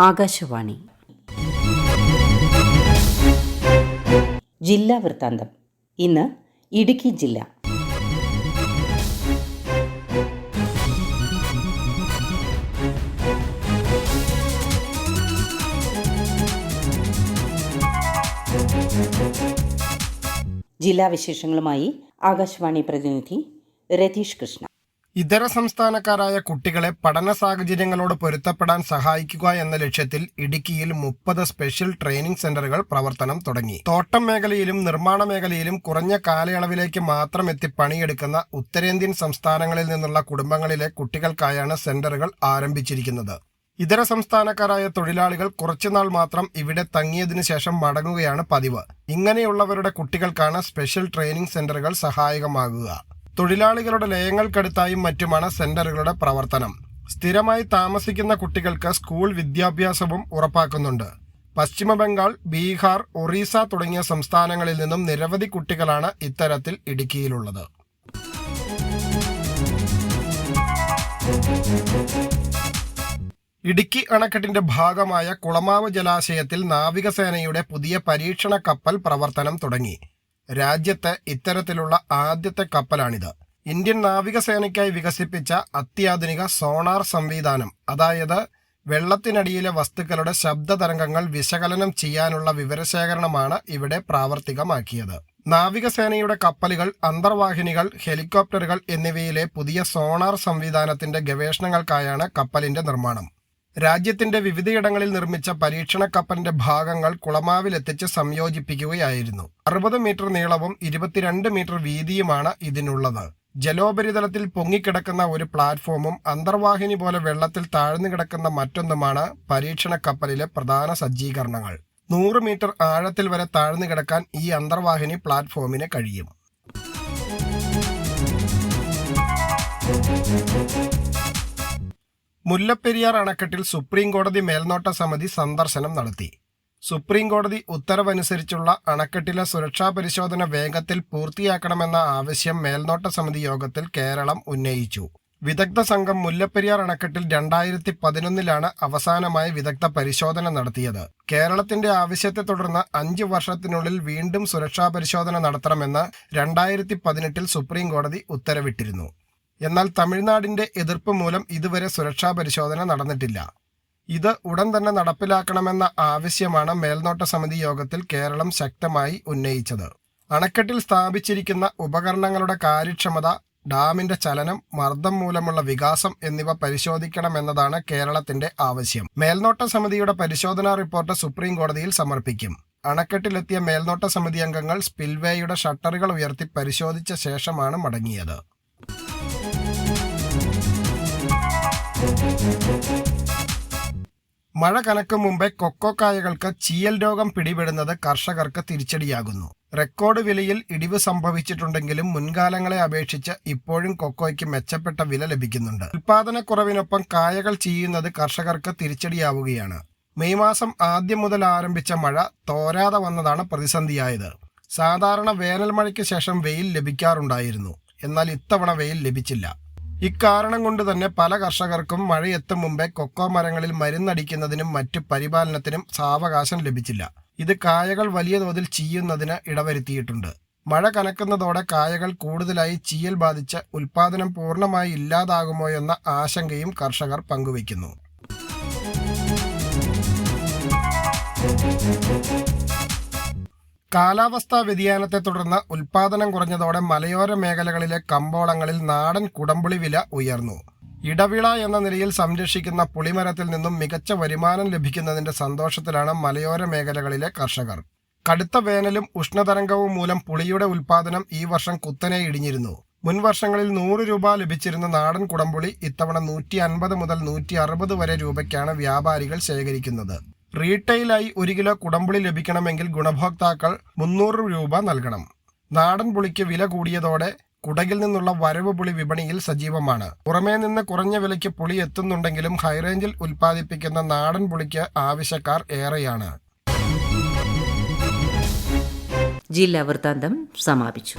ആകാശവാണി ജില്ലാ വൃത്താന്തം. ഇന്ന് ഇടുക്കി ജില്ല. ജില്ലാ വിശേഷങ്ങളുമായി ആകാശവാണി പ്രതിനിധി രതീഷ് കൃഷ്ണ. ഇതര സംസ്ഥാനക്കാരായ കുട്ടികളെ പഠന സാഹചര്യങ്ങളോട് പൊരുത്തപ്പെടാൻ സഹായിക്കുക എന്ന ലക്ഷ്യത്തിൽ ഇടുക്കിയിൽ 30 സ്പെഷ്യൽ ട്രെയിനിംഗ് സെന്ററുകൾ പ്രവർത്തനം തുടങ്ങി. തോട്ടം മേഖലയിലും നിർമ്മാണ മേഖലയിലും കുറഞ്ഞ കാലയളവിലേക്ക് മാത്രം എത്തി പണിയെടുക്കുന്ന ഉത്തരേന്ത്യൻ സംസ്ഥാനങ്ങളിൽ നിന്നുള്ള കുടുംബങ്ങളിലെ കുട്ടികൾക്കായാണ് സെന്ററുകൾ ആരംഭിച്ചിരിക്കുന്നത്. ഇതര സംസ്ഥാനക്കാരായ തൊഴിലാളികൾ കുറച്ചുനാൾ മാത്രം ഇവിടെ തങ്ങിയതിനു ശേഷം മടങ്ങുകയാണ് പതിവ്. ഇങ്ങനെയുള്ളവരുടെ കുട്ടികൾക്കാണ് സ്പെഷ്യൽ ട്രെയിനിംഗ് സെന്ററുകൾ സഹായകമാകുക. തൊഴിലാളികളുടെ ലയങ്ങൾക്കടുത്തായും മറ്റുമാണ് സെന്ററുകളുടെ പ്രവർത്തനം. സ്ഥിരമായി താമസിക്കുന്ന കുട്ടികൾക്ക് സ്കൂൾ വിദ്യാഭ്യാസവും ഉറപ്പാക്കുന്നുണ്ട്. പശ്ചിമ ബംഗാൾ, ബീഹാർ, ഒറീസ തുടങ്ങിയ സംസ്ഥാനങ്ങളിൽ നിന്നും നിരവധി കുട്ടികളാണ് ഇത്തരത്തിൽ ഇടുക്കിയിലുള്ളത്. ഇടുക്കി അണക്കെട്ടിന്റെ ഭാഗമായ കുളമാവ് ജലാശയത്തിൽ നാവികസേനയുടെ പുതിയ പരീക്ഷണ കപ്പൽ പ്രവർത്തനം തുടങ്ങി. രാജ്യത്ത് ഇത്തരത്തിലുള്ള ആദ്യത്തെ കപ്പലാണിത്. ഇന്ത്യൻ നാവികസേനയ്ക്കായി വികസിപ്പിച്ച അത്യാധുനിക സോണാർ സംവിധാനം, അതായത് വെള്ളത്തിനടിയിലെ വസ്തുക്കളുടെ ശബ്ദ തരംഗങ്ങൾ വിശകലനം ചെയ്യാനുള്ള വിവരശേഖരണമാണ് ഇവിടെ പ്രാവർത്തികമാക്കിയത്. നാവികസേനയുടെ കപ്പലുകൾ, അന്തർവാഹിനികൾ, ഹെലികോപ്റ്ററുകൾ എന്നിവയിലെ പുതിയ സോണാർ സംവിധാനത്തിന്റെ ഗവേഷണങ്ങൾക്കായാണ് കപ്പലിന്റെ നിർമ്മാണം. രാജ്യത്തിന്റെ വിവിധയിടങ്ങളിൽ നിർമ്മിച്ച പരീക്ഷണ കപ്പലിന്റെ ഭാഗങ്ങൾ കുളമാവിലെത്തിച്ച് സംയോജിപ്പിക്കുകയായിരുന്നു. 60 മീറ്റർ നീളവും 22 മീറ്റർ വീതിയുമാണ് ഇതിനുള്ളത്. ജലോപരിതലത്തിൽ പൊങ്ങിക്കിടക്കുന്ന ഒരു പ്ലാറ്റ്ഫോമും അന്തർവാഹിനി പോലെ വെള്ളത്തിൽ താഴ്ന്നു കിടക്കുന്ന മറ്റൊന്നുമാണ് പരീക്ഷണ കപ്പലിലെ പ്രധാന സജ്ജീകരണങ്ങൾ. 100 മീറ്റർ ആഴത്തിൽ വരെ താഴ്ന്നു കിടക്കാൻ ഈ അന്തർവാഹിനി പ്ലാറ്റ്ഫോമിന് കഴിയും. മുല്ലപ്പെരിയാർ അണക്കെട്ടിൽ സുപ്രീം കോടതി മേൽനോട്ട സമിതി സന്ദർശനം നടത്തി. സുപ്രീം കോടതി ഉത്തരവനുസരിച്ചുള്ള അണക്കെട്ടിലെ സുരക്ഷാ പരിശോധന വേഗത്തിൽ പൂർത്തിയാക്കണമെന്ന ആവശ്യം മേൽനോട്ട സമിതി യോഗത്തിൽ കേരളം ഉന്നയിച്ചു. വിദഗ്ധ സംഘം മുല്ലപ്പെരിയാർ അണക്കെട്ടിൽ 2011 അവസാനമായി വിദഗ്ധ പരിശോധന നടത്തിയത്. കേരളത്തിന്റെ ആവശ്യത്തെ തുടർന്ന് 5 വർഷത്തിനുള്ളിൽ വീണ്ടും സുരക്ഷാ പരിശോധന നടത്തണമെന്ന് 2018 സുപ്രീം കോടതി ഉത്തരവിട്ടിരുന്നു. എന്നാൽ തമിഴ്നാടിന്റെ എതിർപ്പ് മൂലം ഇതുവരെ സുരക്ഷാ പരിശോധന നടന്നിട്ടില്ല. ഇത് ഉടൻ തന്നെ നടപ്പിലാക്കണമെന്ന ആവശ്യമാണ് മേൽനോട്ട സമിതി യോഗത്തിൽ കേരളം ശക്തമായി ഉന്നയിച്ചത്. അണക്കെട്ടിൽ സ്ഥാപിച്ചിരിക്കുന്ന ഉപകരണങ്ങളുടെ കാര്യക്ഷമത, ഡാമിന്റെ ചലനം, മർദ്ദം മൂലമുള്ള വികാസം എന്നിവ പരിശോധിക്കണമെന്നതാണ് കേരളത്തിന്റെ ആവശ്യം. മേൽനോട്ട സമിതിയുടെ പരിശോധനാ റിപ്പോർട്ട് സുപ്രീം കോടതിയിൽ സമർപ്പിക്കും. അണക്കെട്ടിലെത്തിയ മേൽനോട്ട സമിതി അംഗങ്ങൾ സ്പിൽവേയുടെ ഷട്ടറുകൾ ഉയർത്തി പരിശോധിച്ച ശേഷമാണ് മടങ്ങിയത്. മഴ കനക്കും മുമ്പേ കൊക്കോ കായകൾക്ക് ചീയൽ രോഗം പിടിപെടുന്നത് കർഷകർക്ക് തിരിച്ചടിയാകുന്നു. റെക്കോർഡ് വിലയിൽ ഇടിവ് സംഭവിച്ചിട്ടുണ്ടെങ്കിലും മുൻകാലങ്ങളെ അപേക്ഷിച്ച് ഇപ്പോഴും കൊക്കോയ്ക്ക് മെച്ചപ്പെട്ട വില ലഭിക്കുന്നുണ്ട്. ഉൽപാദനക്കുറവിനൊപ്പം കായകൾ ചീയുന്നത് കർഷകർക്ക് തിരിച്ചടിയാവുകയാണ്. മെയ് മാസം ആദ്യം മുതൽ ആരംഭിച്ച മഴ തോരാതെ വന്നതാണ് പ്രതിസന്ധിയായത്. സാധാരണ വേനൽ മഴയ്ക്ക് ശേഷം വെയിൽ ലഭിക്കാറുണ്ടായിരുന്നു. എന്നാൽ ഇത്തവണ വെയിൽ ലഭിച്ചില്ല. ഇക്കാരണം കൊണ്ട് തന്നെ പല കർഷകർക്കും മഴയെത്തും മുമ്പേ കൊക്കോ മരങ്ങളിൽ മരുന്നടിക്കുന്നതിനും മറ്റു പരിപാലനത്തിനും സാവകാശം ലഭിച്ചില്ല. ഇത് കായകൾ വലിയ തോതിൽ ചീയുന്നതിന് ഇടവരുത്തിയിട്ടുണ്ട്. മഴ കനക്കുന്നതോടെ കായകൾ കൂടുതലായി ചീയൽ ബാധിച്ച് ഉൽപാദനം പൂർണ്ണമായി ഇല്ലാതാകുമോ എന്ന ആശങ്കയും കർഷകർ പങ്കുവയ്ക്കുന്നു. കാലാവസ്ഥാ വ്യതിയാനത്തെ തുടർന്ന് ഉൽപാദനം കുറഞ്ഞതോടെ മലയോര മേഖലകളിലെ കമ്പോളങ്ങളിൽ നാടൻ കുടംപുളി വില ഉയർന്നു. ഇടവിള എന്ന നിലയിൽ സംരക്ഷിക്കുന്ന പുളിമരത്തിൽ നിന്നും മികച്ച വരുമാനം ലഭിക്കുന്നതിന്റെ സന്തോഷത്തിലാണ് മലയോര മേഖലകളിലെ കർഷകർ. കടുത്ത വേനലും ഉഷ്ണതരംഗവും മൂലം പുളിയുടെ ഉൽപാദനം ഈ വർഷം കുത്തനെ ഇടിഞ്ഞിരുന്നു. മുൻ വർഷങ്ങളിൽ 100 രൂപ ലഭിച്ചിരുന്ന നാടൻ കുടംപുളി ഇത്തവണ 150 മുതൽ 160 വരെ രൂപയ്ക്കാണ് വ്യാപാരികൾ ശേഖരിക്കുന്നത്. റീറ്റെയിലായി 1 കിലോ കുടംപുളി ലഭിക്കണമെങ്കിൽ ഗുണഭോക്താക്കൾ 300 രൂപ നൽകണം. നാടൻ പുളിക്ക് വില കൂടിയതോടെ കുടകിൽ നിന്നുള്ള വരവ് പുളി വിപണിയിൽ സജീവമാണ്. പുറമേ നിന്ന് കുറഞ്ഞ വിലയ്ക്ക് പുളി എത്തുന്നുണ്ടെങ്കിലും ഹൈറേഞ്ചിൽ ഉൽപ്പാദിപ്പിക്കുന്ന നാടൻ പുളിക്ക് ആവശ്യക്കാർ ഏറെയാണ്. ജില്ലാ വൃത്താന്തം സമാപിച്ചു.